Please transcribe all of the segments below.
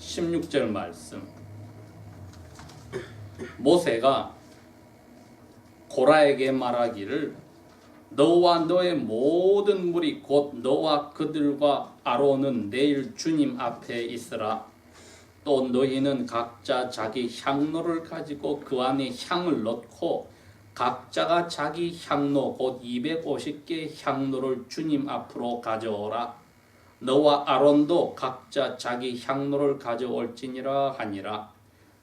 16절 말씀. 모세가 고라에게 말하기를 너와 너의 모든 무리 곧 너와 그들과 아론은 내일 주님 앞에 있으라. 또 너희는 각자 자기 향로를 가지고 그 안에 향을 넣고 각자가 자기 향로 곧 250개의 향로를 주님 앞으로 가져오라. 너와 아론도 각자 자기 향로를 가져올지니라 하니라.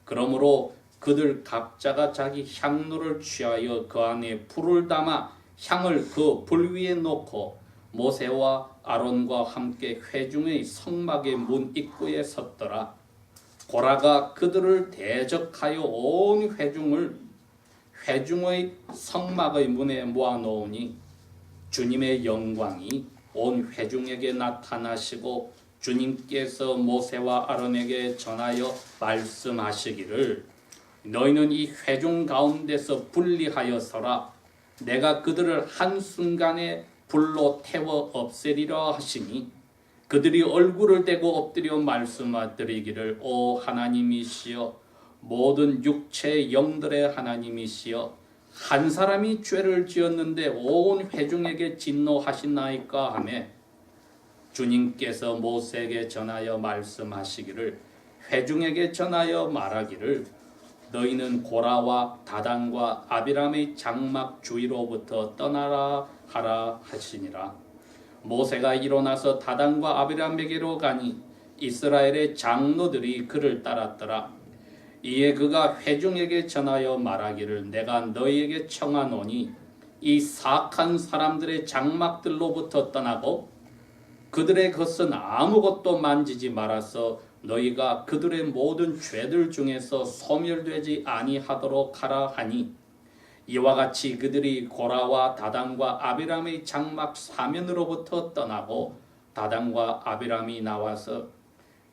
그러므로 그들 각자가 자기 향로를 취하여 그 안에 불을 담아 향을 그 불 위에 놓고 모세와 아론과 함께 회중의 성막의 문 입구에 섰더라. 고라가 그들을 대적하여 온 회중의 성막의 문에 모아놓으니 주님의 영광이 온 회중에게 나타나시고 주님께서 모세와 아론에게 전하여 말씀하시기를 너희는 이 회중 가운데서 분리하여 서라. 내가 그들을 한순간에 불로 태워 없애리라 하시니 그들이 얼굴을 대고 엎드려 말씀드리기를 오 하나님이시여 모든 육체의 영들의 하나님이시여 한 사람이 죄를 지었는데 온 회중에게 진노하시나이까 하매 주님께서 모세에게 전하여 말씀하시기를 회중에게 전하여 말하기를 너희는 고라와 다단과 아비람의 장막 주위로부터 떠나라 하라 하시니라. 모세가 일어나서 다단과 아비람에게로 가니 이스라엘의 장로들이 그를 따랐더라. 이에 그가 회중에게 전하여 말하기를 내가 너희에게 청하노니 이 사악한 사람들의 장막들로부터 떠나고 그들의 것은 아무것도 만지지 말아서 너희가 그들의 모든 죄들 중에서 소멸되지 아니하도록 하라 하니 이와 같이 그들이 고라와 다단과 아비람의 장막 사면으로부터 떠나고 다단과 아비람이 나와서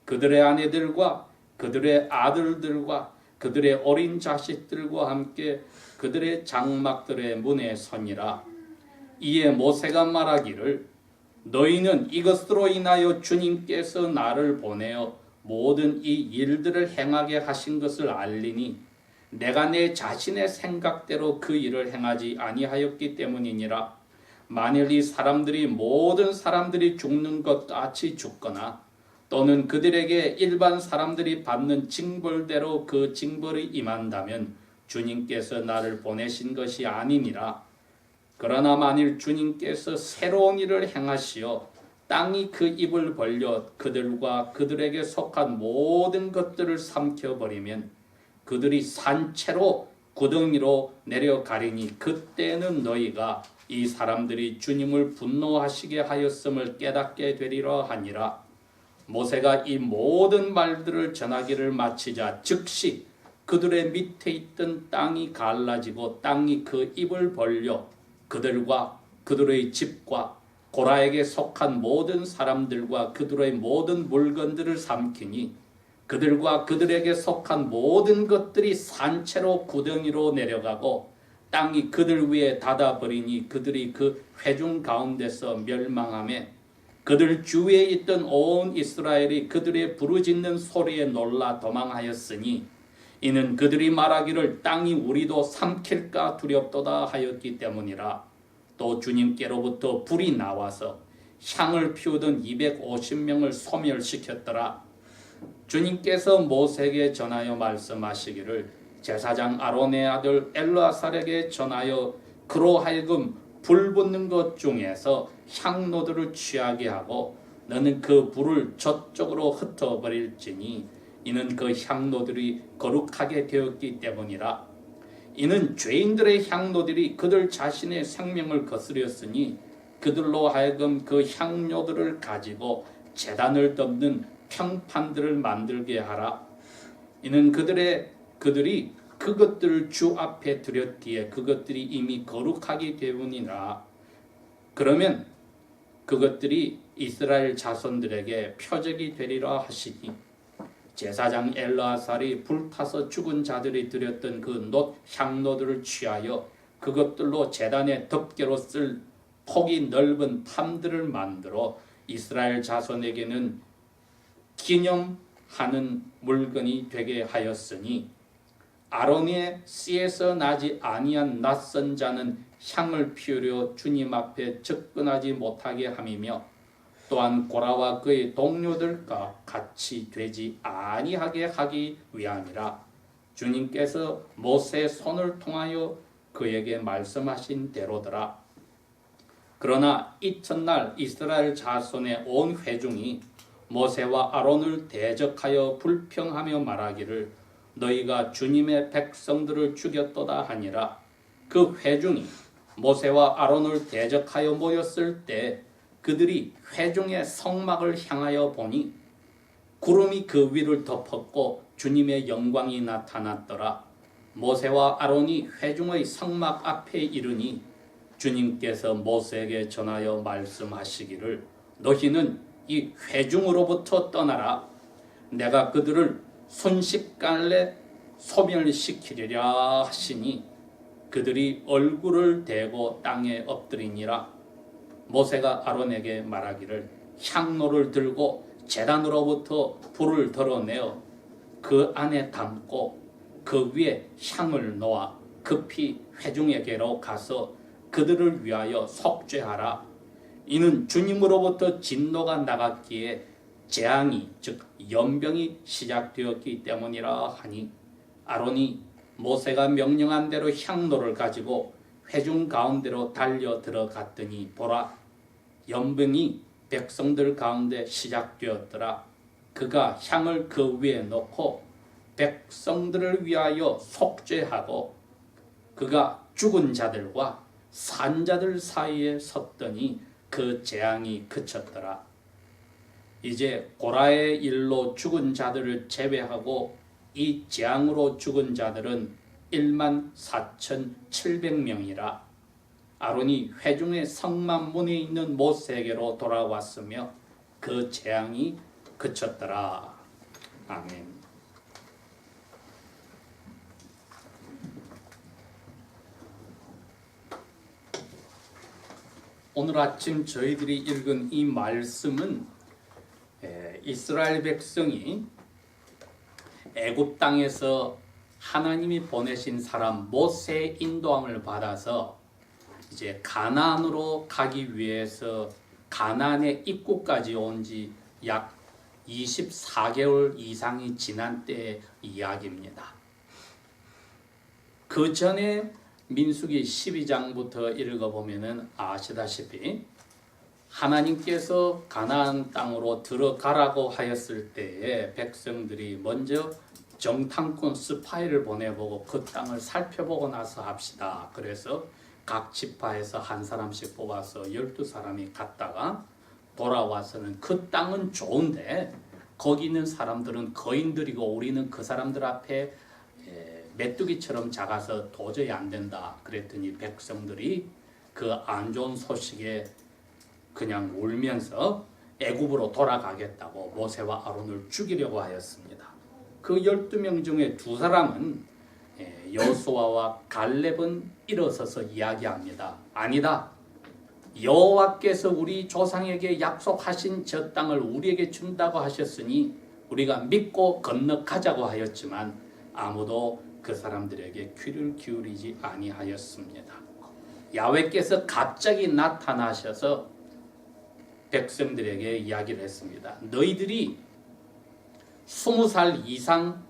그들의 아내들과 그들의 아들들과 그들의 어린 자식들과 함께 그들의 장막들의 문에 서니라. 이에 모세가 말하기를 너희는 이것으로 인하여 주님께서 나를 보내어 모든 이 일들을 행하게 하신 것을 알리니 내가 내 자신의 생각대로 그 일을 행하지 아니하였기 때문이니라. 만일 이 사람들이 모든 사람들이 죽는 것 같이 죽거나 또는 그들에게 일반 사람들이 받는 징벌대로 그 징벌이 임한다면 주님께서 나를 보내신 것이 아니니라. 그러나 만일 주님께서 새로운 일을 행하시어 땅이 그 입을 벌려 그들과 그들에게 속한 모든 것들을 삼켜버리면 그들이 산채로 구덩이로 내려가리니 그때는 너희가 이 사람들이 주님을 분노하시게 하였음을 깨닫게 되리라 하니라. 모세가 이 모든 말들을 전하기를 마치자 즉시 그들의 밑에 있던 땅이 갈라지고 땅이 그 입을 벌려 그들과 그들의 집과 고라에게 속한 모든 사람들과 그들의 모든 물건들을 삼키니 그들과 그들에게 속한 모든 것들이 산채로 구덩이로 내려가고 땅이 그들 위에 닫아버리니 그들이 그 회중 가운데서 멸망하며 그들 주위에 있던 온 이스라엘이 그들의 부르짖는 소리에 놀라 도망하였으니 이는 그들이 말하기를 땅이 우리도 삼킬까 두렵도다 하였기 때문이라. 또 주님께로부터 불이 나와서 향을 피우던 250명을 소멸시켰더라. 주님께서 모세에게 전하여 말씀하시기를 제사장 아론의 아들 엘르아살에게 전하여 그로 하여금 불 붙는 것 중에서 향로들을 취하게 하고 너는 그 불을 저쪽으로 흩어버릴지니 이는 그 향로들이 거룩하게 되었기 때문이라. 이는 죄인들의 향로들이 그들 자신의 생명을 거스렸으니 그들로 하여금 그 향료들을 가지고 제단을 덮는 평판들을 만들게 하라. 이는 그들이 그것들을 주 앞에 드렸기에 그것들이 이미 거룩하기 때문이라. 그러면 그것들이 이스라엘 자손들에게 표적이 되리라 하시니 제사장 엘르아살이 불타서 죽은 자들이 드렸던 그 놋 향로들을 취하여 그것들로 제단의 덮개로 쓸 폭이 넓은 탐들을 만들어 이스라엘 자손에게는 기념 하는 물건이 되게 하였으니 아론의 씨에서 나지 아니한 낯선 자는 향을 피우려 주님 앞에 접근하지 못하게 함이며 또한 고라와 그의 동료들과 같이 되지 아니하게 하기 위함이라. 주님께서 모세의 손을 통하여 그에게 말씀하신 대로더라. 그러나 이튿날 이스라엘 자손의 온 회중이 모세와 아론을 대적하여 불평하며 말하기를 너희가 주님의 백성들을 죽였도다 하니라. 그 회중이 모세와 아론을 대적하여 모였을 때 그들이 회중의 성막을 향하여 보니 구름이 그 위를 덮었고 주님의 영광이 나타났더라. 모세와 아론이 회중의 성막 앞에 이르니 주님께서 모세에게 전하여 말씀하시기를 너희는 이 회중으로부터 떠나라. 내가 그들을 순식간에 소멸시키리라 하시니 그들이 얼굴을 대고 땅에 엎드리니라. 모세가 아론에게 말하기를 향로를 들고 제단으로부터 불을 덜어내어 그 안에 담고 그 위에 향을 놓아 급히 회중에게로 가서 그들을 위하여 속죄하라. 이는 주님으로부터 진노가 나갔기에 재앙이 즉 연병이 시작되었기 때문이라 하니 아론이 모세가 명령한 대로 향로를 가지고 회중 가운데로 달려 들어갔더니 보라 연병이 백성들 가운데 시작되었더라. 그가 향을 그 위에 놓고 백성들을 위하여 속죄하고 그가 죽은 자들과 산 자들 사이에 섰더니 그 재앙이 그쳤더라. 이제 고라의 일로 죽은 자들을 제외하고 이 재앙으로 죽은 자들은 14,700명이라. 아론이 회중의 성막 문에 있는 모세에게로 돌아왔으며 그 재앙이 그쳤더라. 아멘. 오늘 아침 저희들이 읽은 이 말씀은 이스라엘 백성이 애굽 땅에서 하나님이 보내신 사람 모세의 인도함을 받아서 이제 가나안으로 가기 위해서 가나안의 입구까지 온 지 약 24개월 이상이 지난 때의 이야기입니다. 그 전에 민수기 12장부터 읽어보면 아시다시피 하나님께서 가나안 땅으로 들어가라고 하였을 때에 백성들이 먼저 정탐꾼 스파이를 보내보고 그 땅을 살펴보고 나서 합시다. 그래서 각 지파에서 한 사람씩 뽑아서 12사람이 갔다가 돌아와서는 그 땅은 좋은데 거기 있는 사람들은 거인들이고 우리는 그 사람들 앞에 메뚜기처럼 작아서 도저히 안 된다. 그랬더니 백성들이 그 안 좋은 소식에 그냥 울면서 애굽으로 돌아가겠다고 모세와 아론을 죽이려고 하였습니다. 그 12명 중에 두 사람은 여호수아와 갈렙은 일어서서 이야기합니다. 아니다. 여호와께서 우리 조상에게 약속하신 저 땅을 우리에게 준다고 하셨으니 우리가 믿고 건너가자고 하였지만 아무도 그 사람들에게 귀를 기울이지 아니하였습니다. 야훼께서 갑자기 나타나셔서 백성들에게 이야기를 했습니다. 너희들이 20살 이상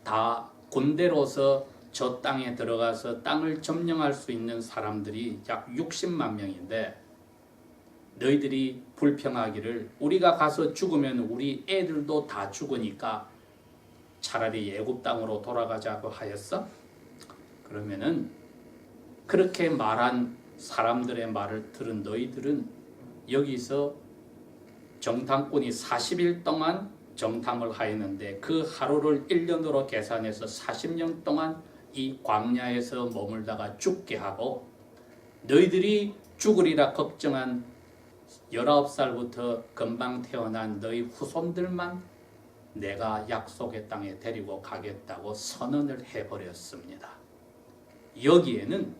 다 군대로서 저 땅에 들어가서 땅을 점령할 수 있는 사람들이 약 60만 명인데 너희들이 불평하기를 우리가 가서 죽으면 우리 애들도 다 죽으니까 차라리 애굽 땅으로 돌아가자고 하였어? 그러면은 그렇게 말한 사람들의 말을 들은 너희들은 여기서 정탐꾼이 40일 동안 정탐을 하였는데 그 하루를 1년으로 계산해서 40년 동안 이 광야에서 머물다가 죽게 하고 너희들이 죽으리라 걱정한 19살부터 금방 태어난 너희 후손들만 내가 약속의 땅에 데리고 가겠다고 선언을 해버렸습니다. 여기에는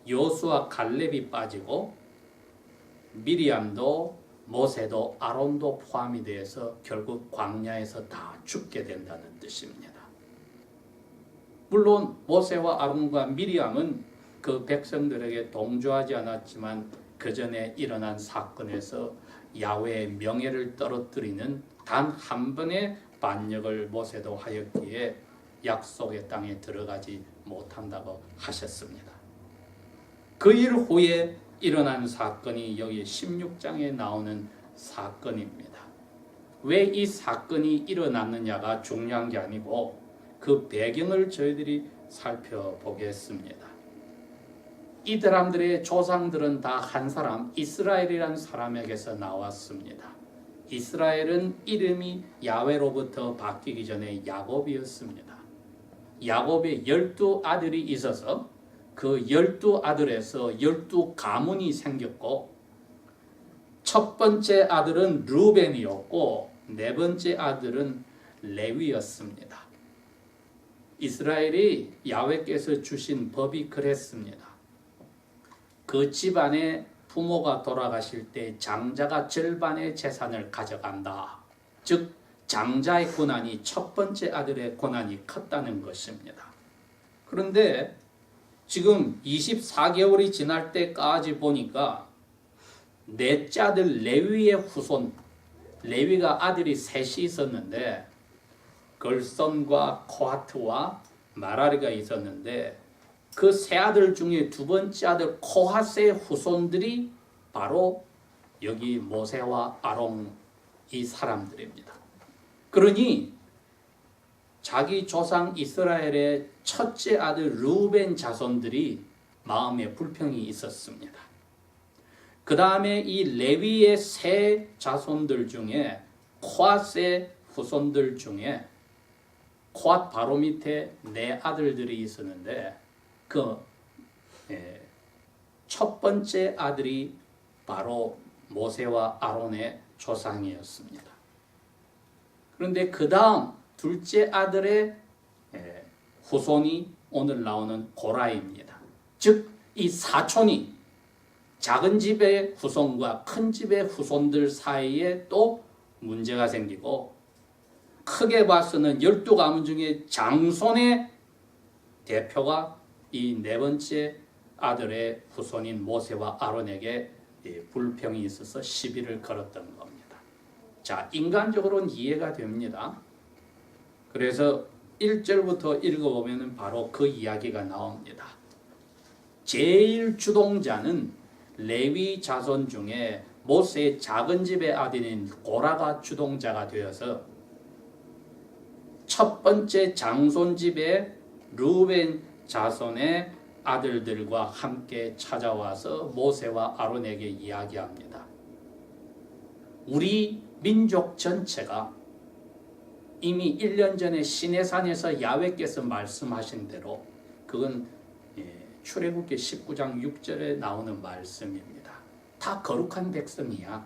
여호수아 갈렙이 빠지고 미리암도 모세도 아론도 포함이 되어서 결국 광야에서 다 죽게 된다는 뜻입니다. 물론 모세와 아론과 미리암은 그 백성들에게 동조하지 않았지만 그 전에 일어난 사건에서 야훼의 명예를 떨어뜨리는 단 한 번의 반역을 모세도 하였기에 약속의 땅에 들어가지 못한다고 하셨습니다. 그 일 후에 일어난 사건이 여기 16장에 나오는 사건입니다. 왜 이 사건이 일어났느냐가 중요한 게 아니고 그 배경을 저희들이 살펴보겠습니다. 이 사람들의 조상들은 다 한 사람, 이스라엘이라는 사람에게서 나왔습니다. 이스라엘은 이름이 야훼로부터 바뀌기 전에 야곱이었습니다. 야곱의 12아들이 있어서 그 12아들에서 12가문이 생겼고 첫 번째 아들은 르우벤이었고 네 번째 아들은 레위였습니다. 이스라엘이 야훼께서 주신 법이 그랬습니다. 그 집안의 부모가 돌아가실 때 장자가 절반의 재산을 가져간다. 즉 장자의 고난이 첫 번째 아들의 고난이 컸다는 것입니다. 그런데 지금 24개월이 지날 때까지 보니까 넷째 아들 레위의 후손, 레위가 아들이 셋이 있었는데 걸선과 코하트와 마라리가 있었는데 그 세 아들 중에 두 번째 아들 코하스의 후손들이 바로 여기 모세와 아론 이 사람들입니다. 그러니 자기 조상 이스라엘의 첫째 아들 르우벤 자손들이 마음에 불평이 있었습니다. 그 다음에 이 레위의 세 자손들 중에 코하스의 후손들 중에 코핫 바로 밑에 네 아들들이 있었는데 그 첫 번째 아들이 바로 모세와 아론의 조상이었습니다. 그런데 그 다음 둘째 아들의 후손이 오늘 나오는 고라입니다. 즉 이 사촌이 작은 집의 후손과 큰 집의 후손들 사이에 또 문제가 생기고 크게 봐서는 12가문 중에 장손의 대표가 이 네 번째 아들의 후손인 모세와 아론에게 불평이 있어서 시비를 걸었던 겁니다. 자, 인간적으로는 이해가 됩니다. 그래서 1절부터 읽어보면 바로 그 이야기가 나옵니다. 제일 주동자는 레위 자손 중에 모세의 작은 집의 아들인 고라가 주동자가 되어서 첫 번째 장손 집의 르우벤 자손의 아들들과 함께 찾아와서 모세와 아론에게 이야기합니다. 우리 민족 전체가 이미 1년 전에 시내산에서 야훼께서 말씀하신 대로 그건 출애굽기 19장 6절에 나오는 말씀입니다. 다 거룩한 백성이야.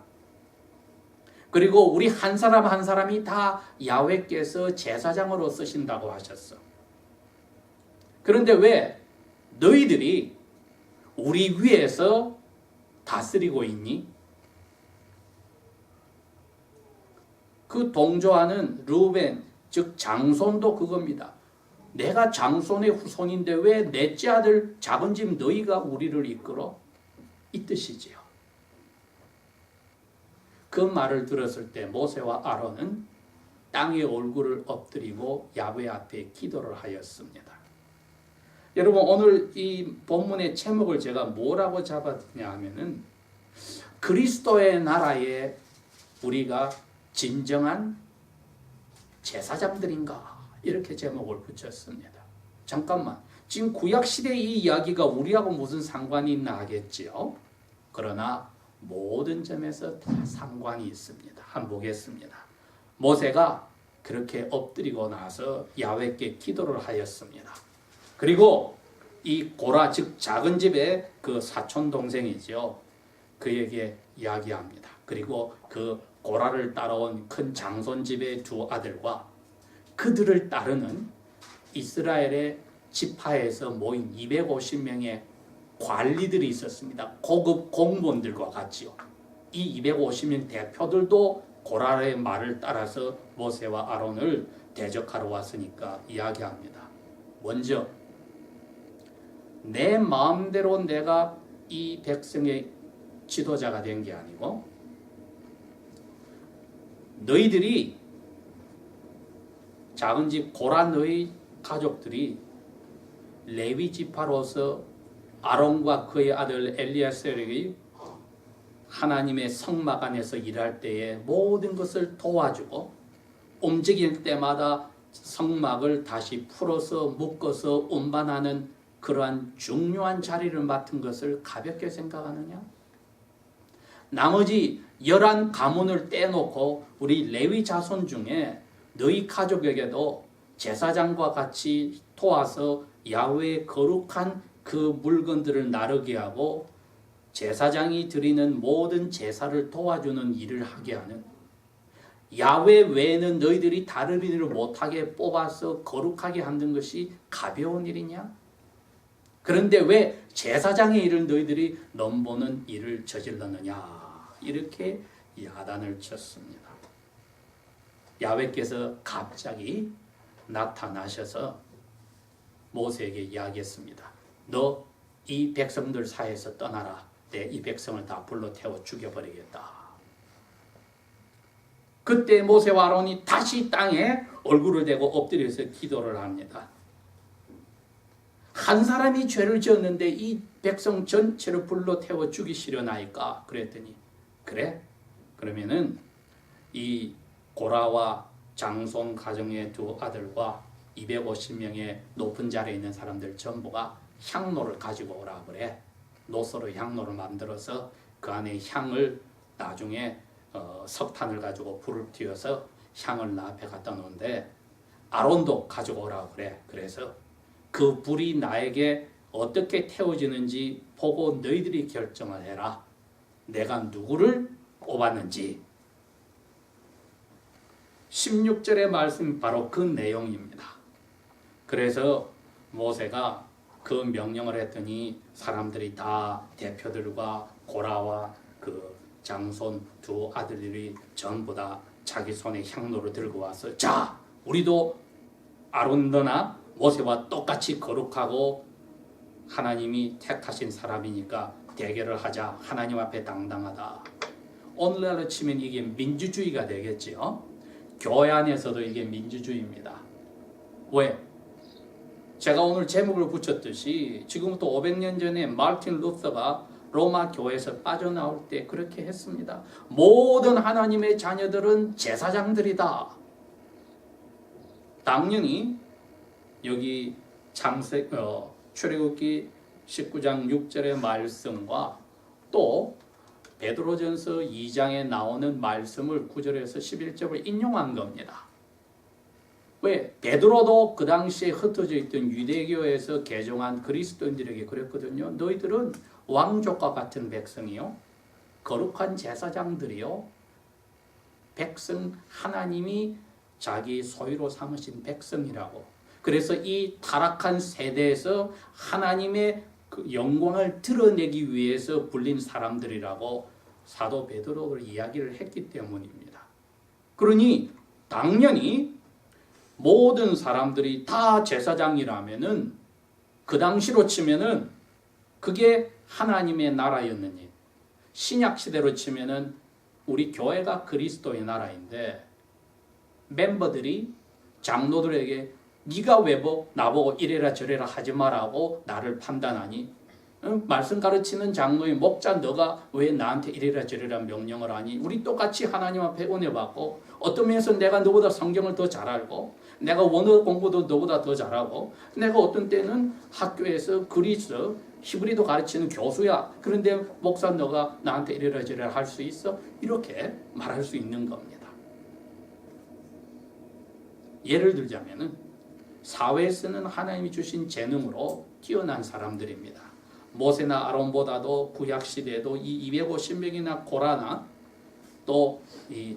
그리고 우리 한 사람 한 사람이 다 야훼께서 제사장으로 쓰신다고 하셨어. 그런데 왜 너희들이 우리 위에서 다스리고 있니? 그 동조하는 르우벤, 즉 장손도 그겁니다. 내가 장손의 후손인데 왜 넷째 아들 작은 집 너희가 우리를 이끌어? 이 뜻이지요. 그 말을 들었을 때 모세와 아론은 땅에 얼굴을 엎드리고 야훼 앞에 기도를 하였습니다. 여러분 오늘 이 본문의 제목을 제가 뭐라고 잡았냐 하면은 그리스도의 나라에 우리가 진정한 제사장들인가 이렇게 제목을 붙였습니다. 잠깐만, 지금 구약시대의 이 이야기가 우리하고 무슨 상관이 있나 하겠지요. 그러나 모든 점에서 다 상관이 있습니다. 한번 보겠습니다. 모세가 그렇게 엎드리고 나서 야훼께 기도를 하였습니다. 그리고 이 고라, 즉 작은 집의 그 사촌 동생이죠. 그에게 이야기합니다. 그리고 그 고라를 따라온 큰 장손 집의 두 아들과 그들을 따르는 이스라엘의 지파에서 모인 250명의 관리들이 있었습니다. 고급 공무원들과 같이요. 이 250명 대표들도 고라의 말을 따라서 모세와 아론을 대적하러 왔으니까 이야기합니다. 먼저 내 마음대로 내가 이 백성의 지도자가 된 게 아니고 너희들이 작은 집 고라 너희 가족들이 레위 지파로서 아론과 그의 아들 엘리야셀이 하나님의 성막 안에서 일할 때에 모든 것을 도와주고 움직일 때마다 성막을 다시 풀어서 묶어서 운반하는 그러한 중요한 자리를 맡은 것을 가볍게 생각하느냐? 나머지 11가문을 떼놓고 우리 레위 자손 중에 너희 가족에게도 제사장과 같이 도와서 야훼의 거룩한 그 물건들을 나르게 하고 제사장이 드리는 모든 제사를 도와주는 일을 하게 하는 야훼 외에는 너희들이 다른 일을 못하게 뽑아서 거룩하게 하는 것이 가벼운 일이냐? 그런데 왜 제사장의 일을 너희들이 넘보는 일을 저질렀느냐? 이렇게 야단을 쳤습니다. 야훼께서 갑자기 나타나셔서 모세에게 이야기했습니다. 너 이 백성들 사이에서 떠나라. 내 이 백성을 다 불러 태워 죽여버리겠다. 그때 모세와 아론이 다시 땅에 얼굴을 대고 엎드려서 기도를 합니다. 한 사람이 죄를 지었는데 이 백성 전체를 불러 태워 죽이시려나이까? 그랬더니 그래? 그러면은 이 고라와 장손 가정의 두 아들과 250명의 높은 자리에 있는 사람들 전부가 향로를 가지고 오라 그래. 노소로 향로를 만들어서 그 안에 향을 나중에 석탄을 가지고 불을 튀어서 향을 나 앞에 갖다 놓는데 아론도 가지고 오라 그래. 그래서 그 불이 나에게 어떻게 태워지는지 보고 너희들이 결정을 해라. 내가 누구를 뽑았는지. 16절의 말씀이 바로 그 내용입니다. 그래서 모세가 그 명령을 했더니 사람들이 다 대표들과 고라와 그 장손 두 아들들이 전부 다 자기 손에 향로를 들고 와서 자, 우리도 아론너나 모세와 똑같이 거룩하고 하나님이 택하신 사람이니까 대결을 하자. 하나님 앞에 당당하다. 오늘날로 치면 이게 민주주의가 되겠지요. 교회 안에서도 이게 민주주의입니다. 왜? 제가 오늘 제목을 붙였듯이 지금부터 500년 전에 마르틴 루터가 로마 교회에서 빠져나올 때 그렇게 했습니다. 모든 하나님의 자녀들은 제사장들이다. 당연히 여기 출애굽기 19장 6절의 말씀과 또 베드로전서 2장에 나오는 말씀을 9절에서 11절을 인용한 겁니다. 왜? 베드로도 그 당시에 흩어져 있던 유대교에서 개종한 그리스도인들에게 그랬거든요. 너희들은 왕족과 같은 백성이요, 거룩한 제사장들이요, 백성 하나님이 자기 소유로 삼으신 백성이라고. 그래서 이 타락한 세대에서 하나님의 그 영광을 드러내기 위해서 불린 사람들이라고 사도 베드로가 이야기를 했기 때문입니다. 그러니 당연히 모든 사람들이 다 제사장이라면은 그 당시로 치면은 그게 하나님의 나라였느니, 신약 시대로 치면은 우리 교회가 그리스도의 나라인데 멤버들이 장로들에게 네가 왜 나보고 이래라 저래라 하지 마라고 나를 판단하니? 말씀 가르치는 장로의 목자 너가 왜 나한테 이래라 저래라 명령을 하니? 우리 똑같이 하나님 앞에 은혜 받고 어떤 면에서 내가 너보다 성경을 더 잘 알고 내가 원어 공부도 너보다 더 잘하고 내가 어떤 때는 학교에서 그리스 히브리도 가르치는 교수야. 그런데 목사 너가 나한테 이래라 저래라 할 수 있어? 이렇게 말할 수 있는 겁니다. 예를 들자면은 사회에서는 하나님이 주신 재능으로 뛰어난 사람들입니다. 모세나 아론보다도 구약시대에도 이 250명이나 고라나 또 이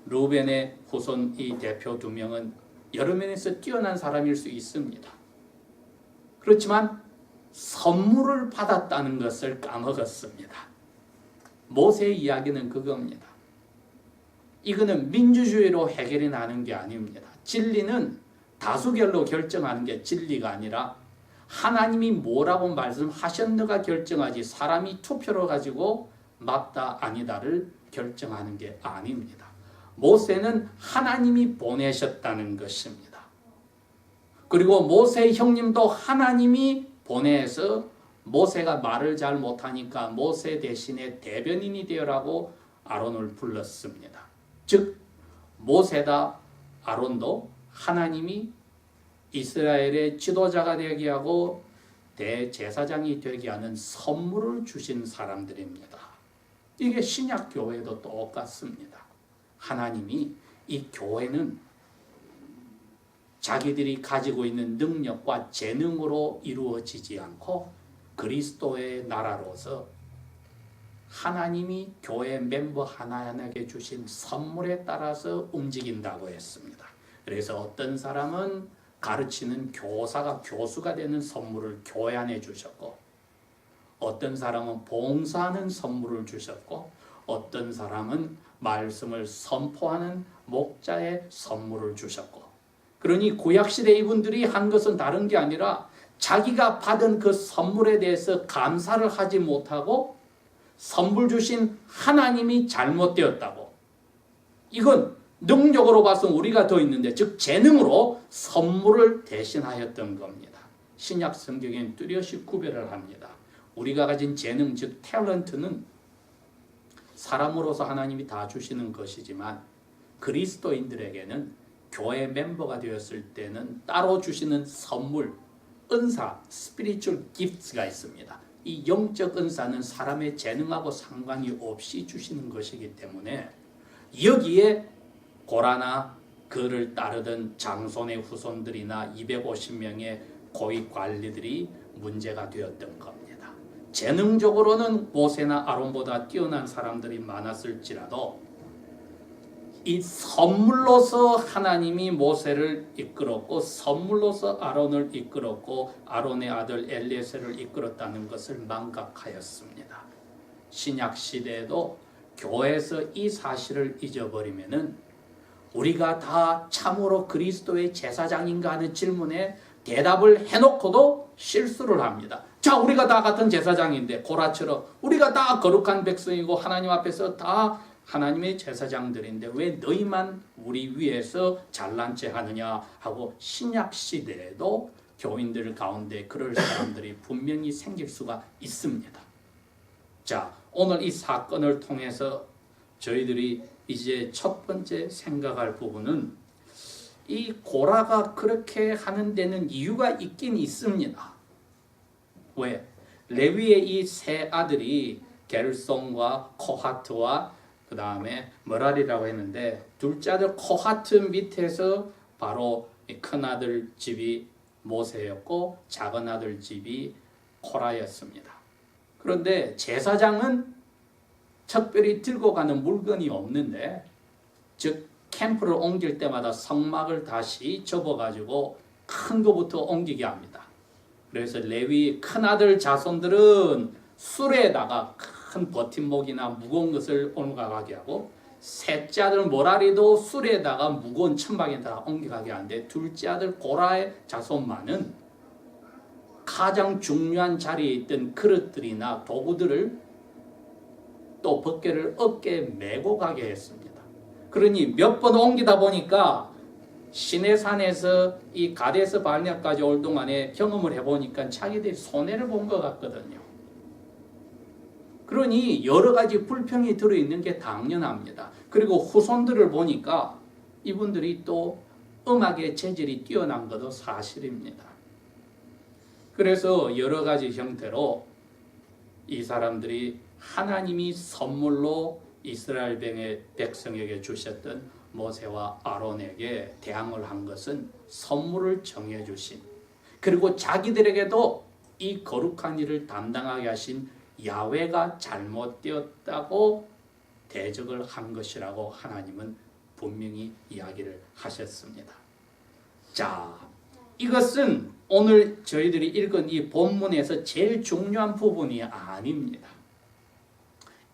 르벤의 후손 이 대표 2명은 여러 면에서 뛰어난 사람일 수 있습니다. 그렇지만 선물을 받았다는 것을 까먹었습니다. 모세의 이야기는 그겁니다. 이거는 민주주의로 해결이 나는 게 아닙니다. 진리는 다수결로 결정하는 게 진리가 아니라 하나님이 뭐라고 말씀하셨는가 결정하지 사람이 투표로 가지고 맞다 아니다를 결정하는 게 아닙니다. 모세는 하나님이 보내셨다는 것입니다. 그리고 모세 형님도 하나님이 보내서 모세가 말을 잘 못하니까 모세 대신에 대변인이 되어라고 아론을 불렀습니다. 즉 모세다 아론도 하나님이 이스라엘의 지도자가 되게 하고 대제사장이 되게 하는 선물을 주신 사람들입니다. 이게 신약 교회도 똑같습니다. 하나님이 이 교회는 자기들이 가지고 있는 능력과 재능으로 이루어지지 않고 그리스도의 나라로서 하나님이 교회 멤버 하나하나에게 주신 선물에 따라서 움직인다고 했습니다. 그래서 어떤 사람은 가르치는 교사가 교수가 되는 선물을 교회 안에 주셨고, 어떤 사람은 봉사하는 선물을 주셨고, 어떤 사람은 말씀을 선포하는 목자의 선물을 주셨고, 그러니 구약시대 이분들이 한 것은 다른 게 아니라 자기가 받은 그 선물에 대해서 감사를 하지 못하고 선물 주신 하나님이 잘못되었다고. 이건 능력으로 봐서 우리가 더 있는데, 즉 재능으로 선물을 대신하였던 겁니다. 신약 성경엔 뚜렷이 구별을 합니다. 우리가 가진 재능, 즉 탤런트는 사람으로서 하나님이 다 주시는 것이지만 그리스도인들에게는 교회 멤버가 되었을 때는 따로 주시는 선물, 은사, spiritual gifts가 있습니다. 이 영적 은사는 사람의 재능하고 상관이 없이 주시는 것이기 때문에 여기에 고라나 그를 따르던 장손의 후손들이나 250명의 고위 관리들이 문제가 되었던 겁니다. 재능적으로는 모세나 아론보다 뛰어난 사람들이 많았을지라도 이 선물로서 하나님이 모세를 이끌었고 선물로서 아론을 이끌었고 아론의 아들 엘리에셀을 이끌었다는 것을 망각하였습니다. 신약 시대에도 교회에서 이 사실을 잊어버리면은 우리가 다 참으로 그리스도의 제사장인가 하는 질문에 대답을 해놓고도 실수를 합니다. 자, 우리가 다 같은 제사장인데 고라처럼 우리가 다 거룩한 백성이고 하나님 앞에서 다 하나님의 제사장들인데 왜 너희만 우리 위에서 잘난 체 하느냐 하고 신약 시대에도 교인들 가운데 그럴 사람들이 분명히 생길 수가 있습니다. 자, 오늘 이 사건을 통해서 저희들이 이제 첫 번째 생각할 부분은 이 고라가 그렇게 하는 데는 이유가 있긴 있습니다. 왜? 레위의 이 세 아들이 게르손과 코하트와 그 다음에 머라리라고 했는데 둘째 아들 코하트 밑에서 바로 큰 아들 집이 모세였고 작은 아들 집이 코라였습니다. 그런데 제사장은 특별히 들고 가는 물건이 없는데, 즉 캠프를 옮길 때마다 성막을 다시 접어가지고 큰 거부터 옮기게 합니다. 그래서 레위 큰아들 자손들은 수레에다가 큰 버팀목이나 무거운 것을 옮겨가게 하고, 셋째 아들 모라리도 수레에다가 무거운 천막에다가 옮겨가게 하는데, 둘째 아들 고라의 자손만은 가장 중요한 자리에 있던 그릇들이나 도구들을 또 벗개를 어깨에 메고 가게 했습니다. 그러니 몇 번 옮기다 보니까 시내산에서 이 가데스 바네아까지 올 동안에 경험을 해보니까 자기들이 손해를 본 것 같거든요. 그러니 여러 가지 불평이 들어있는 게 당연합니다. 그리고 후손들을 보니까 이분들이 또 음악의 재질이 뛰어난 것도 사실입니다. 그래서 여러 가지 형태로 이 사람들이 하나님이 선물로 이스라엘 백성에게 주셨던 모세와 아론에게 대항을 한 것은 선물을 정해 주신, 그리고 자기들에게도 이 거룩한 일을 담당하게 하신 야훼가 잘못되었다고 대적을 한 것이라고 하나님은 분명히 이야기를 하셨습니다. 자, 이것은 오늘 저희들이 읽은 이 본문에서 제일 중요한 부분이 아닙니다.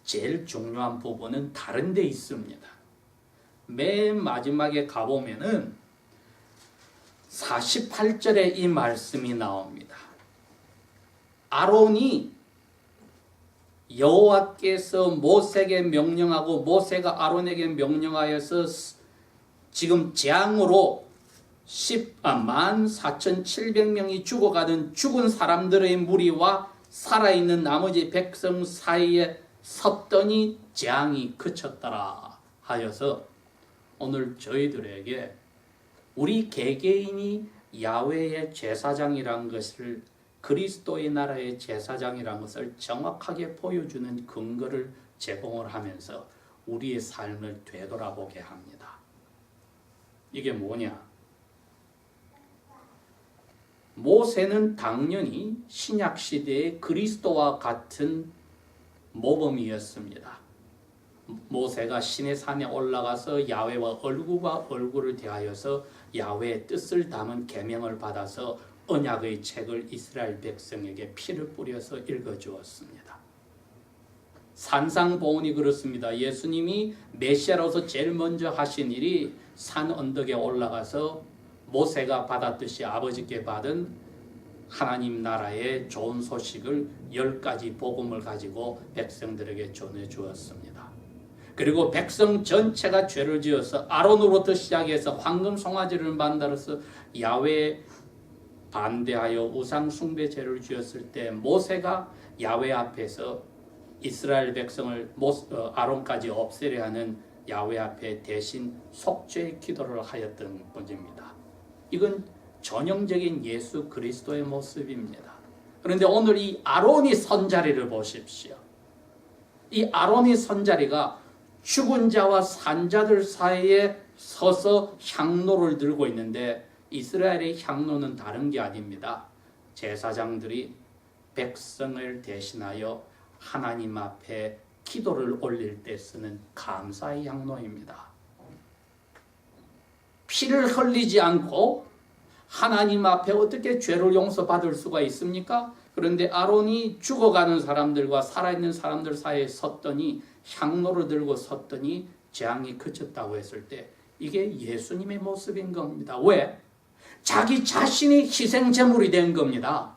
제일 중요한 부분은 다른 데 있습니다. 맨 마지막에 가보면은 48절에 이 말씀이 나옵니다. 아론이 여호와께서 모세에게 명령하고 모세가 아론에게 명령하여서 지금 재앙으로 14,700명이 죽어가는 죽은 사람들의 무리와 살아있는 나머지 백성 사이에 섰더니 재앙이 그쳤더라 하여서 오늘 저희들에게 우리 개개인이 야훼의 제사장이란 것을 그리스도의 나라의 제사장이란 것을 정확하게 보여주는 근거를 제공을 하면서 우리의 삶을 되돌아보게 합니다. 이게 뭐냐? 모세는 당연히 신약시대의 그리스도와 같은 모범이었습니다. 모세가 시내 산에 올라가서 야훼와 얼굴과 얼굴을 대하여서 야훼의 뜻을 담은 계명을 받아서 언약의 책을 이스라엘 백성에게 피를 뿌려서 읽어주었습니다. 산상보훈이 그렇습니다. 예수님이 메시아로서 제일 먼저 하신 일이 산 언덕에 올라가서 모세가 받았듯이 아버지께 받은 하나님 나라의 좋은 소식을 10가지 복음을 가지고 백성들에게 전해 주었습니다. 그리고 백성 전체가 죄를 지어서 아론으로부터 시작해서 황금 송아지를 만들어서 야훼 반대하여 우상 숭배 죄를 지었을 때 모세가 야훼 앞에서 이스라엘 백성을 아론까지 없애려 하는 야훼 앞에 대신 속죄의 기도를 하였던 분입니다. 이건 전형적인 예수 그리스도의 모습입니다. 그런데 오늘 이 아론이 선 자리를 보십시오. 이 아론이 선 자리가 죽은 자와 산 자들 사이에 서서 향로를 들고 있는데 이스라엘의 향로는 다른 게 아닙니다. 제사장들이 백성을 대신하여 하나님 앞에 기도를 올릴 때 쓰는 감사의 향로입니다. 피를 흘리지 않고 하나님 앞에 어떻게 죄를 용서받을 수가 있습니까? 그런데 아론이 죽어가는 사람들과 살아있는 사람들 사이에 섰더니 향로를 들고 섰더니 재앙이 그쳤다고 했을 때 이게 예수님의 모습인 겁니다. 왜? 자기 자신이 희생제물이 된 겁니다.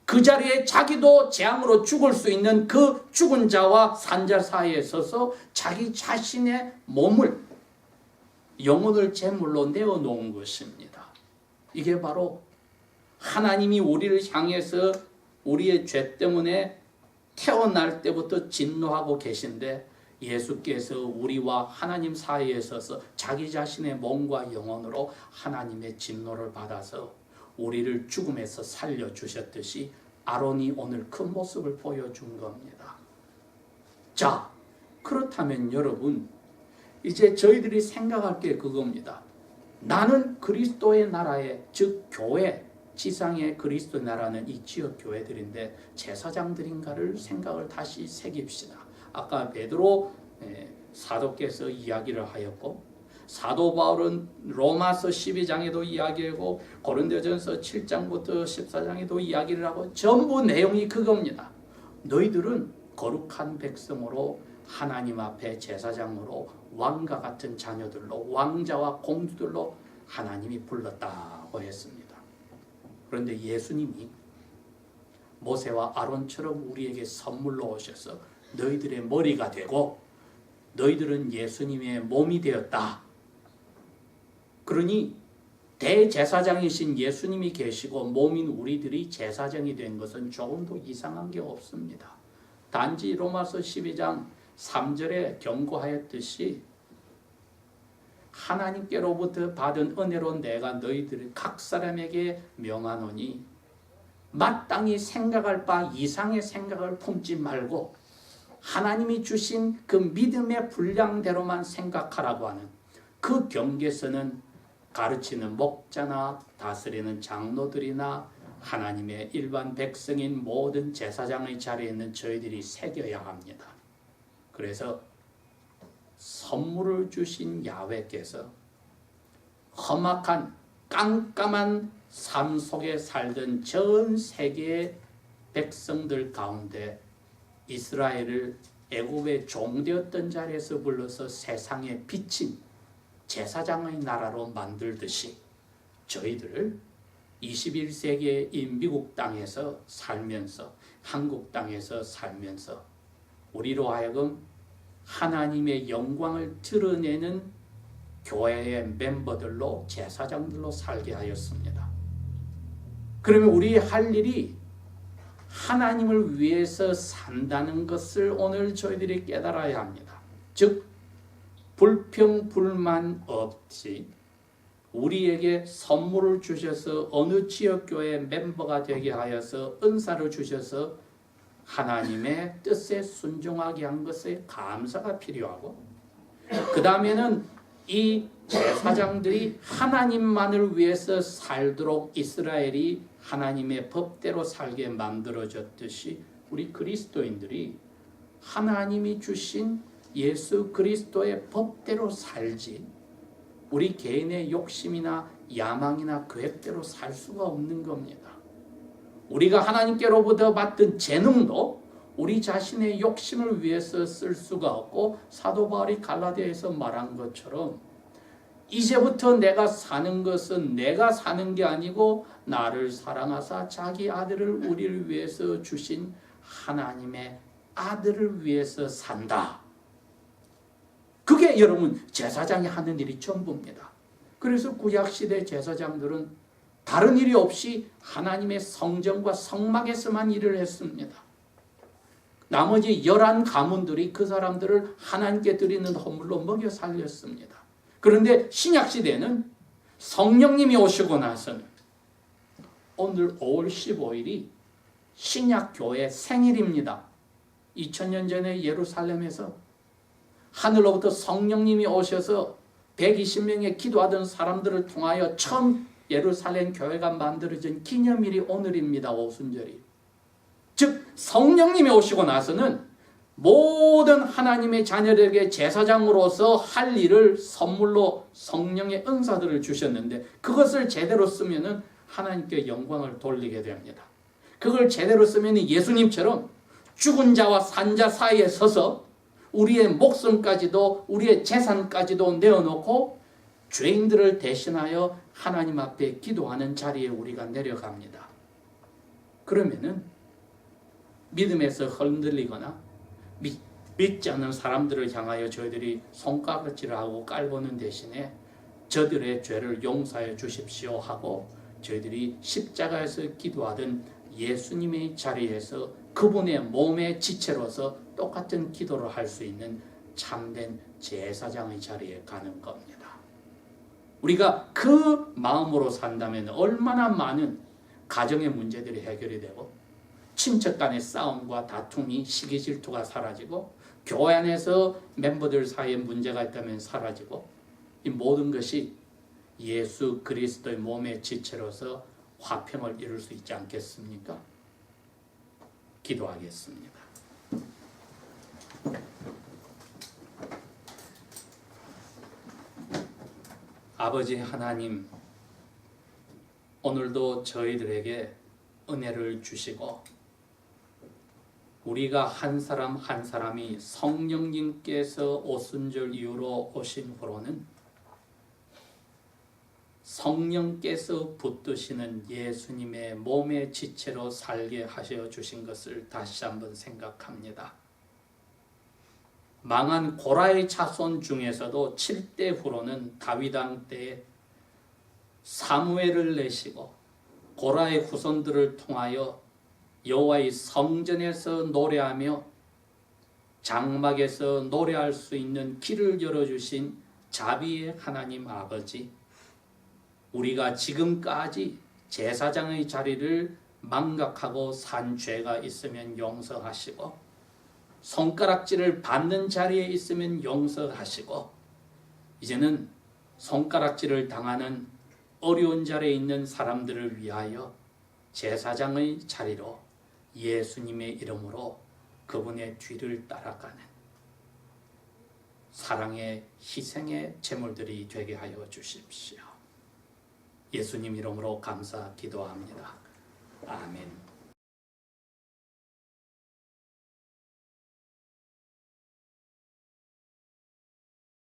그 자리에 자기도 재앙으로 죽을 수 있는 그 죽은 자와 산자 사이에 서서 자기 자신의 몸을 영혼을 제물로 내어놓은 것입니다. 이게 바로 하나님이 우리를 향해서 우리의 죄 때문에 태어날 때부터 진노하고 계신데 예수께서 우리와 하나님 사이에 서서 자기 자신의 몸과 영혼으로 하나님의 진노를 받아서 우리를 죽음에서 살려주셨듯이 아론이 오늘 그 모습을 보여준 겁니다. 자, 그렇다면 여러분 이제 저희들이 생각할 게 그겁니다. 나는 그리스도의 나라의 즉 교회 지상의 그리스도 나라는 이 지역 교회들인데 제사장들인가를 생각을 다시 새깁시다. 아까 베드로 사도께서 이야기를 하였고 사도 바울은 로마서 12장에도 이야기하고 고린도전서 7장부터 14장에도 이야기를 하고 전부 내용이 그겁니다. 너희들은 거룩한 백성으로 하나님 앞에 제사장으로 왕과 같은 자녀들로 왕자와 공주들로 하나님이 불렀다고 했습니다. 그런데 예수님이 모세와 아론처럼 우리에게 선물로 오셔서 너희들의 머리가 되고 너희들은 예수님의 몸이 되었다. 그러니 대제사장이신 예수님이 계시고 몸인 우리들이 제사장이 된 것은 조금도 이상한 게 없습니다. 단지 로마서 12장 3절에 경고하였듯이 하나님께로부터 받은 은혜로 내가 너희들을 각 사람에게 명하노니 마땅히 생각할 바 이상의 생각을 품지 말고 하나님이 주신 그 믿음의 분량대로만 생각하라고 하는 그 경계선은 가르치는 목자나 다스리는 장로들이나 하나님의 일반 백성인 모든 제사장의 자리에 있는 저희들이 새겨야 합니다. 그래서 선물을 주신 야훼께서 험악한 깜깜한 삶 속에 살던 전 세계의 백성들 가운데 이스라엘을 애굽의 종되었던 자리에서 불러서 세상에 비친 제사장의 나라로 만들듯이 저희들을 21세기의 이 미국 땅에서 살면서, 한국 땅에서 살면서 우리로 하여금 하나님의 영광을 드러내는 교회의 멤버들로, 제사장들로 살게 하였습니다. 그러면 우리 할 일이 하나님을 위해서 산다는 것을 오늘 저희들이 깨달아야 합니다. 즉 불평 불만 없이 우리에게 선물을 주셔서 어느 지역교회 멤버가 되게 하여서 은사를 주셔서 하나님의 뜻에 순종하게 한 것에 감사가 필요하고, 그 다음에는 이 제사장들이 하나님만을 위해서 살도록 이스라엘이 하나님의 법대로 살게 만들어졌듯이 우리 그리스도인들이 하나님이 주신 예수 그리스도의 법대로 살지 우리 개인의 욕심이나 야망이나 계획대로 살 수가 없는 겁니다. 우리가 하나님께로부터 받은 재능도 우리 자신의 욕심을 위해서 쓸 수가 없고, 사도 바울이 갈라디아에서 말한 것처럼 이제부터 내가 사는 것은 내가 사는 게 아니고 나를 사랑하사 자기 아들을 우리를 위해서 주신 하나님의 아들을 위해서 산다. 그게 여러분 제사장이 하는 일이 전부입니다. 그래서 구약시대 제사장들은 다른 일이 없이 하나님의 성전과 성막에서만 일을 했습니다. 나머지 11가문들이 그 사람들을 하나님께 드리는 헌물로 먹여 살렸습니다. 그런데 신약시대는 성령님이 오시고 나서는 오늘 5월 15일이 신약교회 생일입니다. 2000년 전에 예루살렘에서 하늘로부터 성령님이 오셔서 120명의 기도하던 사람들을 통하여 처음 예루살렘 교회가 만들어진 기념일이 오늘입니다. 오순절이. 즉 성령님이 오시고 나서는 모든 하나님의 자녀들에게 제사장으로서 할 일을 선물로 성령의 은사들을 주셨는데, 그것을 제대로 쓰면은 하나님께 영광을 돌리게 됩니다. 그걸 제대로 쓰면 예수님처럼 죽은 자와 산 자 사이에 서서 우리의 목숨까지도 우리의 재산까지도 내어놓고 죄인들을 대신하여 하나님 앞에 기도하는 자리에 우리가 내려갑니다. 그러면은 믿음에서 흔들리거나 믿지 않는 사람들을 향하여 저희들이 손가락질을 하고 깔보는 대신에 저들의 죄를 용서해 주십시오 하고 저희들이 십자가에서 기도하던 예수님의 자리에서 그분의 몸의 지체로서 똑같은 기도를 할 수 있는 참된 제사장의 자리에 가는 겁니다. 우리가 그 마음으로 산다면 얼마나 많은 가정의 문제들이 해결이 되고, 친척 간의 싸움과 다툼이, 시기 질투가 사라지고, 교회 안에서 멤버들 사이에 문제가 있다면 사라지고, 이 모든 것이 예수 그리스도의 몸의 지체로서 화평을 이룰 수 있지 않겠습니까? 기도하겠습니다. 아버지 하나님, 오늘도 저희들에게 은혜를 주시고 우리가 한 사람 한 사람이 성령님께서 오순절 이후로 오신 후로는 성령께서 붙드시는 예수님의 몸의 지체로 살게 하셔 주신 것을 다시 한번 생각합니다. 망한 고라의 자손 중에서도 7대 후로는 다윗 왕 때에 사무엘을 내시고 고라의 후손들을 통하여 여호와의 성전에서 노래하며 장막에서 노래할 수 있는 길을 열어주신 자비의 하나님 아버지, 우리가 지금까지 제사장의 자리를 망각하고 산 죄가 있으면 용서하시고, 손가락질을 받는 자리에 있으면 용서하시고, 이제는 손가락질을 당하는 어려운 자리에 있는 사람들을 위하여 제사장의 자리로 예수님의 이름으로 그분의 뒤를 따라가는 사랑의 희생의 제물들이 되게 하여 주십시오. 예수님 이름으로 감사 기도합니다. 아멘.